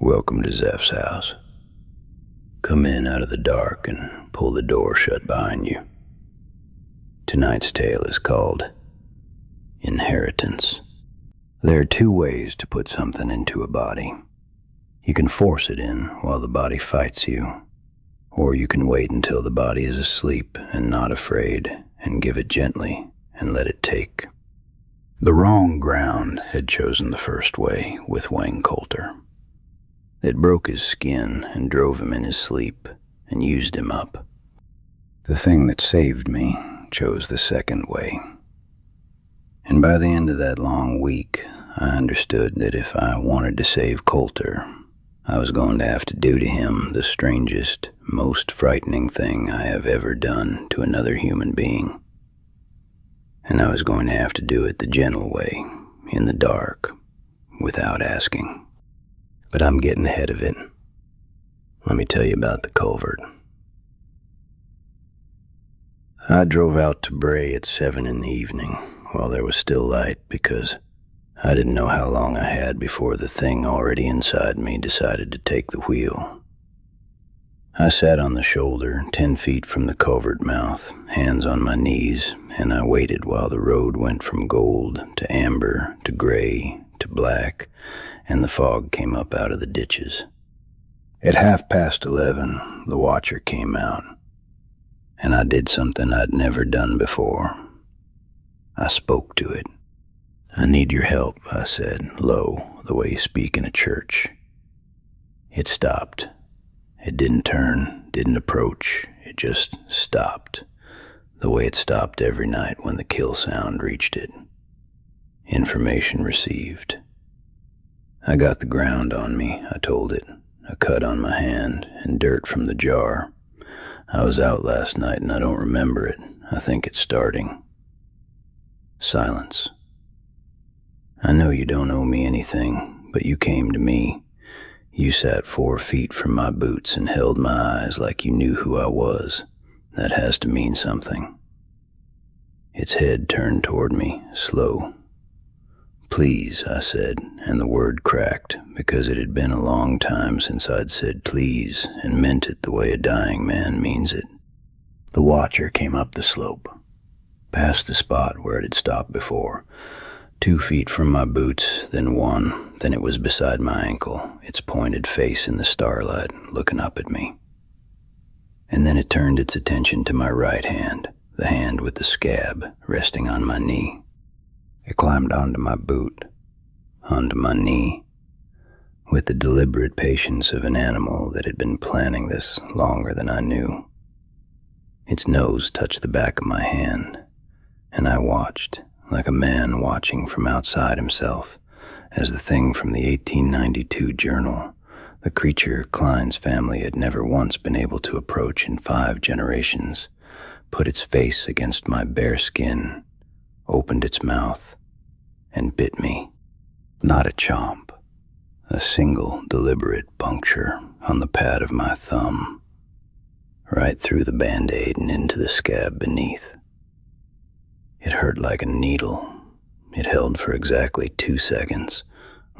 Welcome to Zeph's house. Come in out of the dark and pull the door shut behind you. Tonight's tale is called Inheritance. There are two ways to put something into a body. You can force it in while the body fights you, or you can wait until the body is asleep and not afraid and give it gently and let it take. The wrong ground had chosen the first way with Wayne Coulter. It broke his skin and drove him in his sleep and used him up. The thing that saved me chose the second way. And by the end of that long week, I understood that if I wanted to save Coulter, I was going to have to do to him the strangest, most frightening thing I have ever done to another human being. And I was going to have to do it the gentle way, in the dark, without asking. But I'm getting ahead of it. Let me tell you about the culvert. I drove out to Bray at 7 in the evening while there was still light because I didn't know how long I had before the thing already inside me decided to take the wheel. I sat on the shoulder 10 feet from the culvert mouth, hands on my knees, and I waited while the road went from gold to amber to gray to black, and the fog came up out of the ditches. At 11:30, the watcher came out, and I did something I'd never done before. I spoke to it. "I need your help," I said, low, the way you speak in a church. It stopped. It didn't turn, didn't approach. It just stopped, the way it stopped every night when the kill sound reached it. Information received. I got the ground on me, I told it, a cut on my hand and dirt from the jar. I was out last night and I don't remember it. I think it's starting. Silence. "I know you don't owe me anything, but you came to me. You sat 4 feet from my boots and held my eyes like you knew who I was. That has to mean something." Its head turned toward me, slow. "Please," I said, and the word cracked because it had been a long time since I'd said please and meant it the way a dying man means it. The watcher came up the slope, past the spot where it had stopped before, 2 feet from my boots, then 1, then it was beside my ankle, its pointed face in the starlight, looking up at me. And then it turned its attention to my right hand, the hand with the scab resting on my knee. It climbed onto my boot, onto my knee, with the deliberate patience of an animal that had been planning this longer than I knew. Its nose touched the back of my hand, and I watched, like a man watching from outside himself, as the thing from the 1892 journal, the creature Klein's family had never once been able to approach in 5 generations, put its face against my bare skin, opened its mouth, and bit me. Not a chomp, a single deliberate puncture on the pad of my thumb, right through the Band-Aid and into the scab beneath. It hurt like a needle. It held for exactly 2 seconds,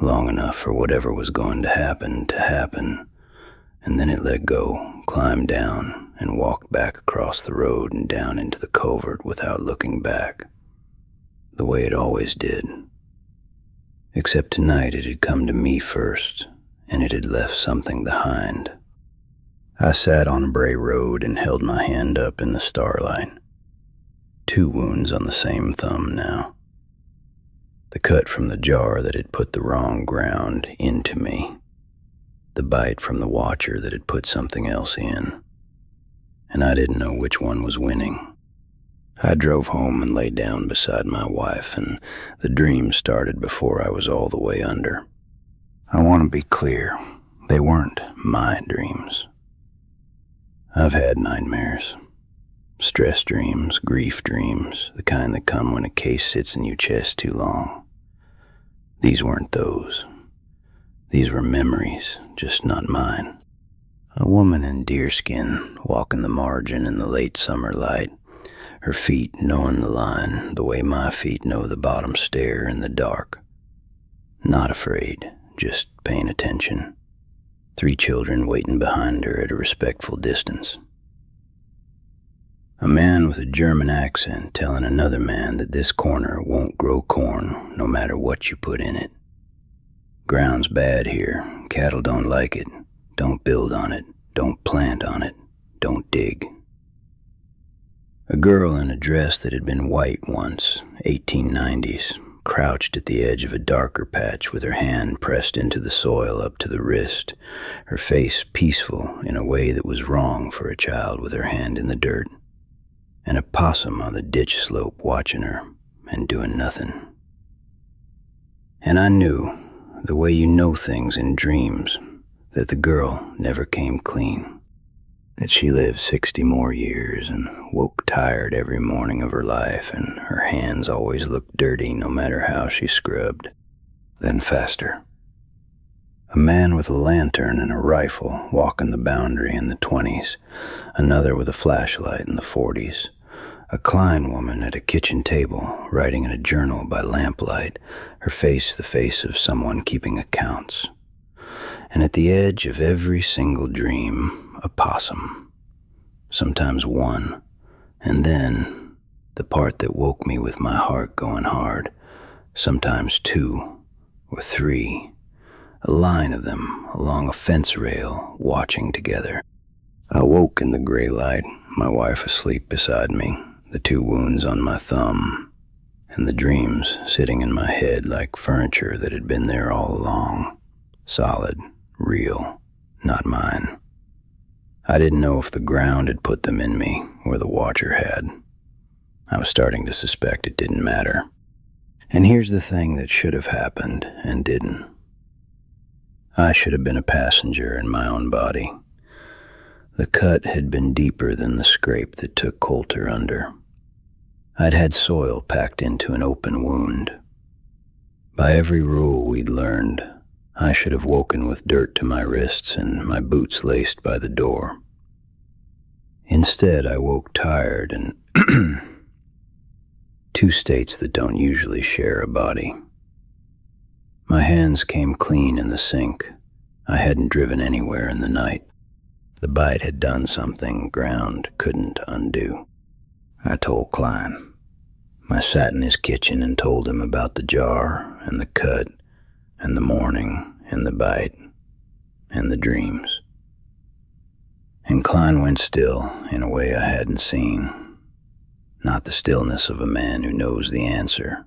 long enough for whatever was going to happen, and then it let go, climbed down, and walked back across the road and down into the culvert without looking back, the way it always did. Except tonight it had come to me first, and it had left something behind. I sat on Bray Road and held my hand up in the starlight. 2 wounds on the same thumb now. The cut from the jar that had put the wrong ground into me. The bite from the watcher that had put something else in. And I didn't know which one was winning. I drove home and lay down beside my wife, and the dream started before I was all the way under. I want to be clear, they weren't my dreams. I've had nightmares. Stress dreams, grief dreams, the kind that come when a case sits in your chest too long. These weren't those. These were memories, just not mine. A woman in deerskin walking the margin in the late summer light, her feet knowing the line the way my feet know the bottom stair in the dark. Not afraid, just paying attention. 3 children waiting behind her at a respectful distance. A man with a German accent telling another man that this corner won't grow corn no matter what you put in it. Ground's bad here, cattle don't like it, don't build on it, don't plant on it, don't dig. A girl in a dress that had been white once, 1890s, crouched at the edge of a darker patch with her hand pressed into the soil up to the wrist, her face peaceful in a way that was wrong for a child with her hand in the dirt, and a possum on the ditch slope watching her and doing nothing. And I knew, the way you know things in dreams, that the girl never came clean, that she lived 60 more years and woke tired every morning of her life, and her hands always looked dirty no matter how she scrubbed. Then faster. A man with a lantern and a rifle walking the boundary in the 20s, another with a flashlight in the 40s, a Klein woman at a kitchen table writing in a journal by lamplight, her face the face of someone keeping accounts. And at the edge of every single dream, a possum, sometimes one, and then the part that woke me with my heart going hard, sometimes 2 or 3, a line of them along a fence rail watching together. I woke in the gray light, my wife asleep beside me, the 2 wounds on my thumb, and the dreams sitting in my head like furniture that had been there all along, solid, real, not mine. I didn't know if the ground had put them in me or the watcher had. I was starting to suspect it didn't matter. And here's the thing that should have happened and didn't. I should have been a passenger in my own body. The cut had been deeper than the scrape that took Coulter under. I'd had soil packed into an open wound. By every rule we'd learned, I should have woken with dirt to my wrists and my boots laced by the door. Instead, I woke tired and 2 states that don't usually share a body. My hands came clean in the sink. I hadn't driven anywhere in the night. The bite had done something ground couldn't undo. I told Klein. I sat in his kitchen and told him about the jar and the cut and the morning and the bite and the dreams. And Klein went still in a way I hadn't seen. Not the stillness of a man who knows the answer.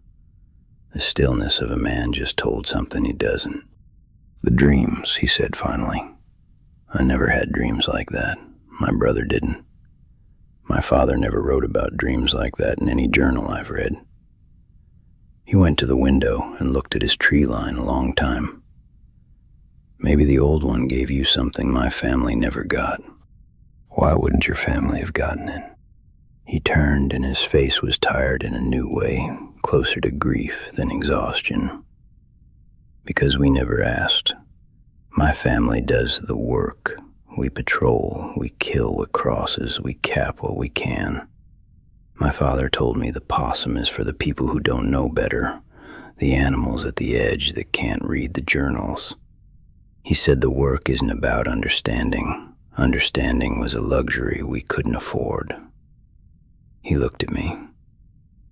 The stillness of a man just told something he doesn't. The dreams, he said finally. I never had dreams like that. My brother didn't. My father never wrote about dreams like that in any journal I've read. He went to the window and looked at his tree line a long time. Maybe the old one gave you something my family never got. Why wouldn't your family have gotten it? He turned and his face was tired in a new way, closer to grief than exhaustion. Because we never asked. My family does the work. We patrol, we kill what crosses, we cap what we can. My father told me the possum is for the people who don't know better, the animals at the edge that can't read the journals. He said the work isn't about understanding. Understanding was a luxury we couldn't afford. He looked at me.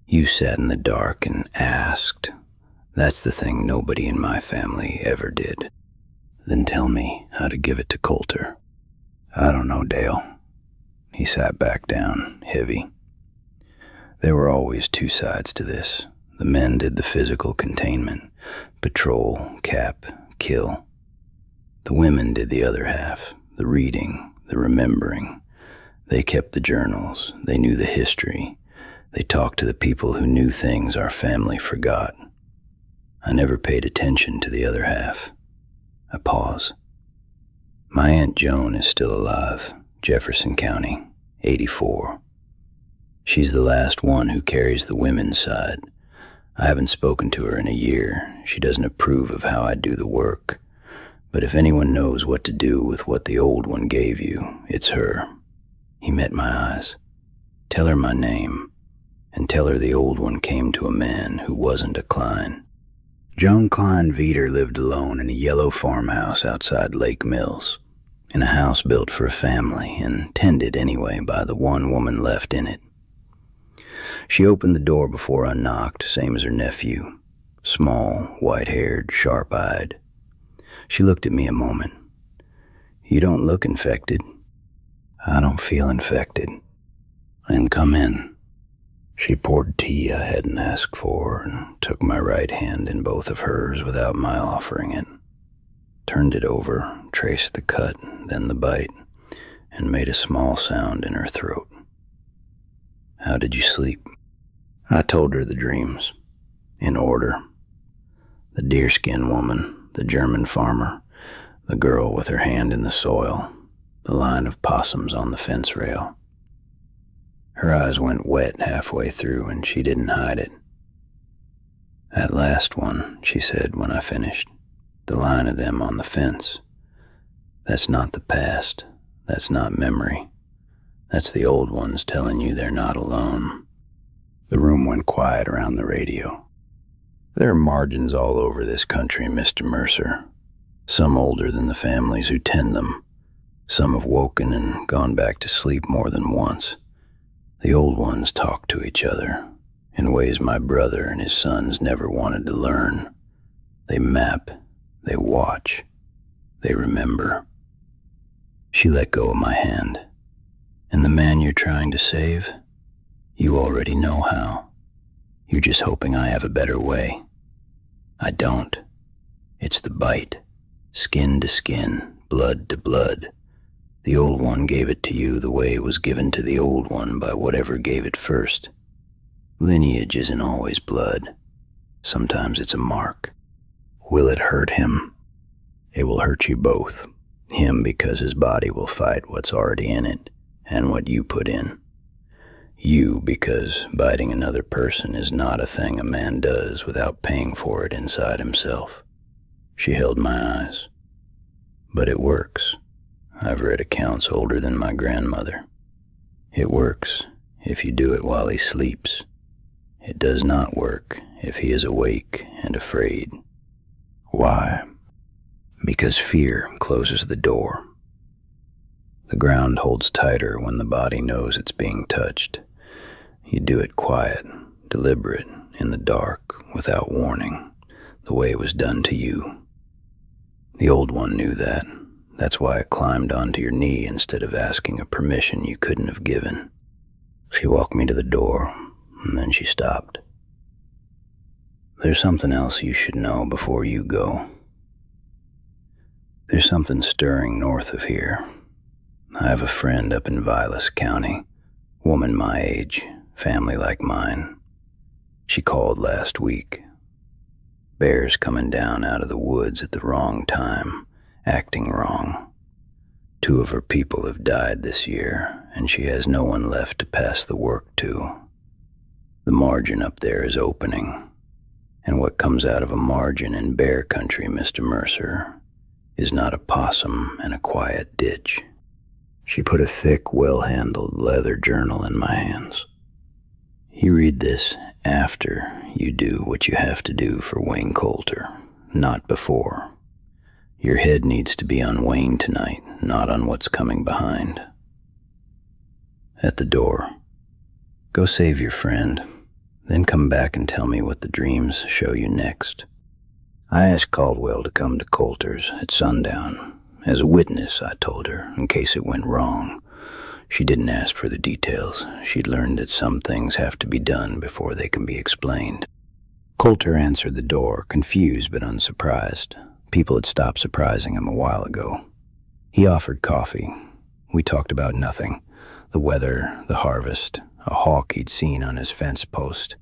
You sat in the dark and asked. That's the thing nobody in my family ever did. Then tell me how to give it to Coulter. I don't know, Dale. He sat back down, heavy. There were always 2 sides to this. The men did the physical containment, patrol, cap, kill. The women did the other half, the reading, the remembering. They kept the journals, they knew the history. They talked to the people who knew things our family forgot. I never paid attention to the other half. I pause. My Aunt Joan is still alive, Jefferson County, 84. She's the last one who carries the women's side. I haven't spoken to her in a year. She doesn't approve of how I do the work. But if anyone knows what to do with what the old one gave you, it's her. He met my eyes. Tell her my name, and tell her the old one came to a man who wasn't a Klein. Joan Klein Veeder lived alone in a yellow farmhouse outside Lake Mills, in a house built for a family and tended anyway by the one woman left in it. She opened the door before I knocked, same as her nephew, small, white-haired, sharp-eyed. She looked at me a moment. "You don't look infected." "I don't feel infected." "Then come in." She poured tea I hadn't asked for and took my right hand in both of hers without my offering it. Turned it over, traced the cut, then the bite, and made a small sound in her throat. "How did you sleep?" I told her the dreams, in order. The deerskin woman, the German farmer, the girl with her hand in the soil, the line of possums on the fence rail. Her eyes went wet halfway through, and she didn't hide it. "That last one," she said when I finished, "the line of them on the fence. That's not the past. That's not memory. That's the old ones telling you they're not alone." The room went quiet around the radio. There are margins all over this country, Mr. Mercer. Some older than the families who tend them. Some have woken and gone back to sleep more than once. The old ones talk to each other in ways my brother and his sons never wanted to learn. They map, they watch, they remember. She let go of my hand. "And the man you're trying to save? You already know how. You're just hoping I have a better way." "I don't. It's the bite. Skin to skin, blood to blood. The old one gave it to you the way it was given to the old one by whatever gave it first. Lineage isn't always blood. Sometimes it's a mark. Will it hurt him? It will hurt you both. Him because his body will fight what's already in it and what you put in. You because biting another person is not a thing a man does without paying for it inside himself." She held my eyes. "But it works. I've read accounts older than my grandmother. It works if you do it while he sleeps. It does not work if he is awake and afraid." "Why?" "Because fear closes the door. The ground holds tighter when the body knows it's being touched. You do it quiet, deliberate, in the dark, without warning, the way it was done to you. The old one knew that. That's why it climbed onto your knee instead of asking a permission you couldn't have given." She walked me to the door, and then she stopped. "There's something else you should know before you go. There's something stirring north of here. I have a friend up in Vilas County, woman my age, family like mine. She called last week. Bears coming down out of the woods at the wrong time, acting wrong. 2 of her people have died this year, and she has no one left to pass the work to. The margin up there is opening, and what comes out of a margin in bear country, Mr. Mercer, is not a possum and a quiet ditch." She put a thick, well-handled leather journal in my hands. "You read this after you do what you have to do for Wayne Coulter, not before. Your head needs to be on Wayne tonight, not on what's coming behind." At the door, "Go save your friend, then come back and tell me what the dreams show you next." I asked Caldwell to come to Coulter's at sundown. As a witness, I told her, in case it went wrong. She didn't ask for the details. She'd learned that some things have to be done before they can be explained. Coulter answered the door, confused but unsurprised. People had stopped surprising him a while ago. He offered coffee. We talked about nothing. The weather, the harvest, a hawk he'd seen on his fence post.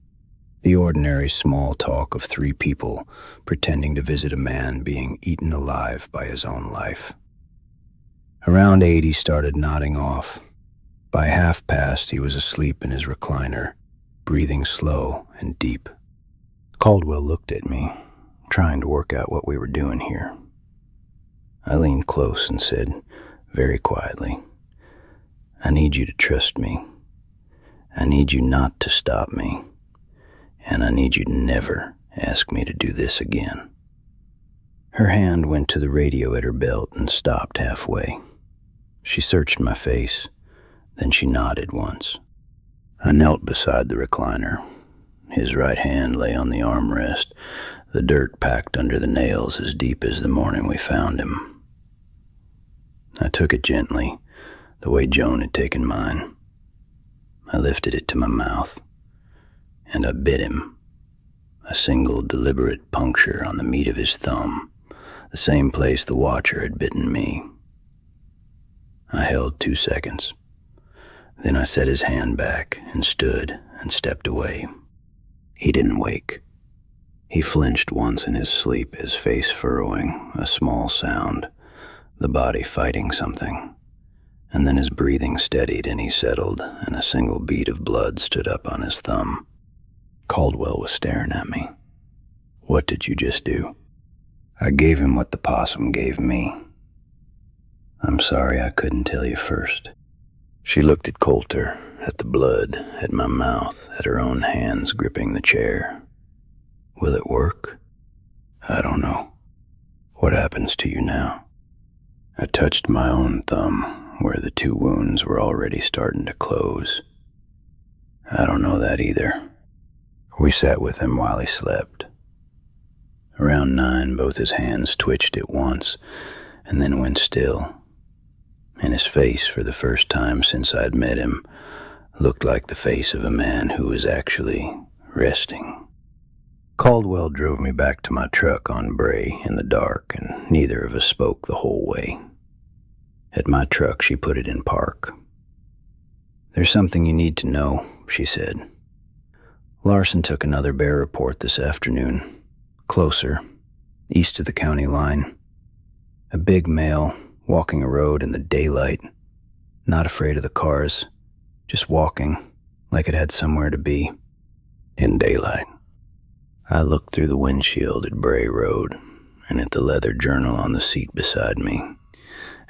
The ordinary small talk of 3 people pretending to visit a man being eaten alive by his own life. Around 8 he started nodding off. By past, he was asleep in his recliner, breathing slow and deep. Caldwell looked at me, trying to work out what we were doing here. I leaned close and said, very quietly, "I need you to trust me. I need you not to stop me. And I need you to never, ask me to do this again. Her hand went to the radio at her belt and stopped halfway. She searched my face, then she nodded once. I knelt beside the recliner. His right hand lay on the armrest, the dirt packed under the nails as deep as the morning we found him. I took it gently, the way Joan had taken mine. I lifted it to my mouth, and I bit him. A single deliberate puncture on the meat of his thumb, the same place the Watcher had bitten me. I held 2 seconds. Then I set his hand back and stood and stepped away. He didn't wake. He flinched once in his sleep, his face furrowing, a small sound, the body fighting something. And then his breathing steadied and he settled, and a single bead of blood stood up on his thumb. Caldwell was staring at me. "What did you just do?" "I gave him what the possum gave me." "I'm sorry I couldn't tell you first." She looked at Coulter, at the blood, at my mouth, at her own hands gripping the chair. "Will it work?" "I don't know." "What happens to you now?" I touched my own thumb, where the 2 wounds were already starting to close. "I don't know that either." We sat with him while he slept. Around 9, both his hands twitched at once, and then went still. And his face, for the first time since I'd met him, looked like the face of a man who was actually resting. Caldwell drove me back to my truck on Bray in the dark, and neither of us spoke the whole way. At my truck, she put it in park. "There's something you need to know," she said. "Larson took another bear report this afternoon. Closer, east of the county line. A big male, walking a road in the daylight, not afraid of the cars, just walking like it had somewhere to be." "In daylight?" I looked through the windshield at Bray Road, and at the leather journal on the seat beside me,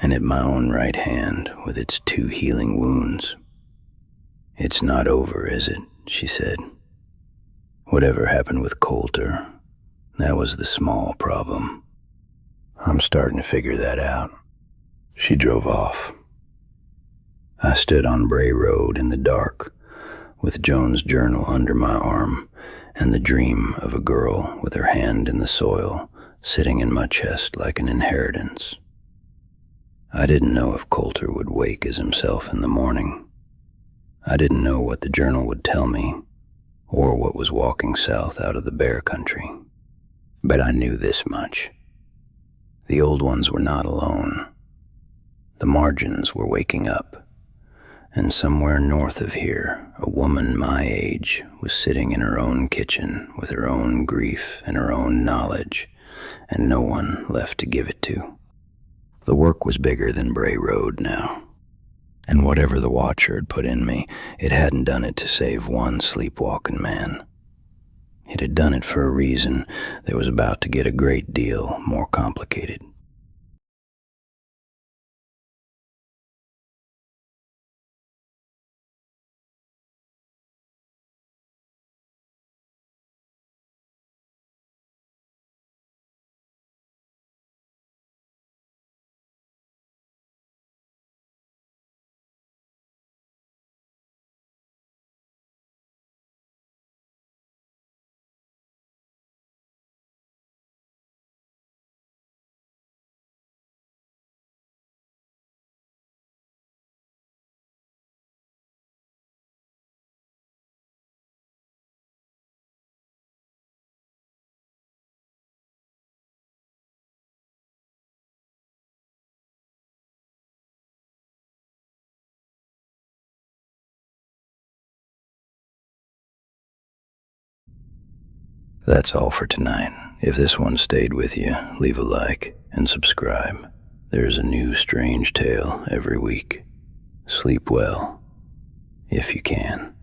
and at my own right hand with its 2 healing wounds. "It's not over, is it?" she said. "Whatever happened with Coulter, that was the small problem. I'm starting to figure that out." She drove off. I stood on Bray Road in the dark, with Joan's journal under my arm, and the dream of a girl with her hand in the soil sitting in my chest like an inheritance. I didn't know if Coulter would wake as himself in the morning. I didn't know what the journal would tell me, or what was walking south out of the bear country. But I knew this much. The old ones were not alone. The margins were waking up, and somewhere north of here, a woman my age was sitting in her own kitchen with her own grief and her own knowledge, and no one left to give it to. The work was bigger than Bray Road now, and whatever the Watcher had put in me, it hadn't done it to save one sleepwalking man. It had done it for a reason that was about to get a great deal more complicated. That's all for tonight. If this one stayed with you, leave a like and subscribe. There's a new strange tale every week. Sleep well, if you can.